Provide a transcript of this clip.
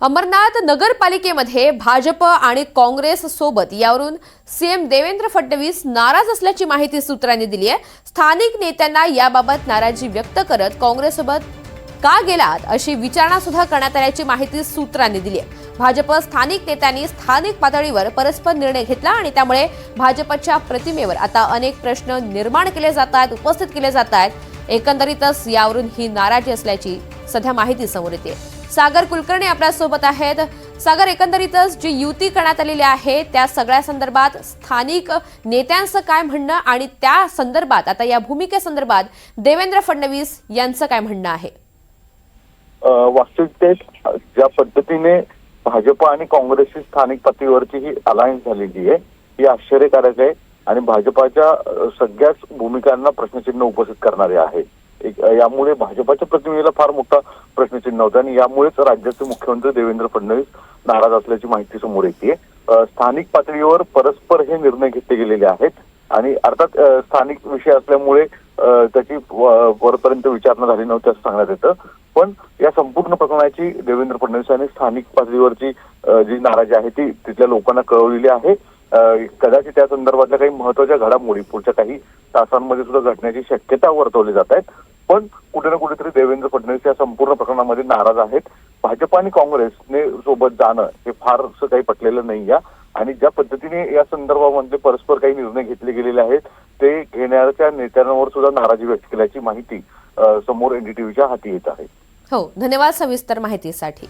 अमरनाथ नगरपालिकेमध्ये भाजप आणि काँग्रेस सोबत यावरून सीएम देवेंद्र फडणवीस नाराज असल्याची माहिती सूत्रांनी दिली आहे। स्थानिक नेत्यांना याबाबत नाराजी व्यक्त करत काँग्रेससोबत का गेलात अशी विचारणा सुद्धा करण्यात आल्याची माहिती सूत्रांनी दिली आहे। भाजप स्थानिक नेत्यांनी स्थानिक पातळीवर परस्पर निर्णय घेतला आणि त्यामुळे भाजपच्या प्रतिमेवर आता अनेक प्रश्न निर्माण केले जात आहेत, उपस्थित केले जात आहेत। एकंदरीतच यावरून ही नाराजी असल्याची सध्या माहिती समोर येते। सागर कुलकर्णी आपल्या सोबत आहेत। सागर, एकंदरीतच जी युती करण्यात आलेली आहे त्या सगळ्या संदर्भात स्थानिक नेत्यांचं काय म्हणणं आणि त्या संदर्भात आता या भूमिकेसंदर्भात देवेंद्र फडणवीस यांचं काय म्हणणं आहे? वास्तविकतेत ज्या पद्धतीने भाजप आणि काँग्रेसची स्थानिक पातळीवरची ही अलायन्स झालेली आहे ही आश्चर्यकारक आहे आणि भाजपाच्या सगळ्याच भूमिकांना प्रश्नचिन्ह उपस्थित करणारे आहे। यामुळे भाजपाच्या प्रतिमेला फार मोठा प्रश्नचिन्ह होता आणि यामुळेच राज्याचे मुख्यमंत्री देवेंद्र फडणवीस नाराज असल्याची माहिती समोर येते। स्थानिक पातळीवर परस्पर हे निर्णय घेतले गेलेले आहेत आणि अर्थात स्थानिक विषय असल्यामुळे त्याची वरपर्यंत विचारणा झाली नव्हती असं सांगण्यात येतं। पण या संपूर्ण प्रकरणाची देवेंद्र फडणवीस यांनी स्थानिक पातळीवरची जी नाराजी आहे ती तिथल्या लोकांना कळवलेली आहे। कदाचित त्या संदर्भातल्या काही महत्वाच्या घडामोडी पुढच्या काही तासांमध्ये सुद्धा घडण्याची शक्यता वर्तवली जात आहेत। पण कुठे ना कुठेतरी देवेंद्र फडणवीस या संपूर्ण प्रकरणामध्ये नाराज आहेत। भाजप आणि काँग्रेसने सोबत जाणं हे फारसं काही पटलेलं नाही या आणि ज्या पद्धतीने या संदर्भामध्ये परस्पर काही निर्णय घेतले गेलेले आहेत ते घेण्याच्या नेत्यांवर सुद्धा नाराजी व्यक्त केल्याची माहिती समोर एनडीटीव्हीच्या हाती येत आहे। हो, धन्यवाद सविस्तर माहितीसाठी।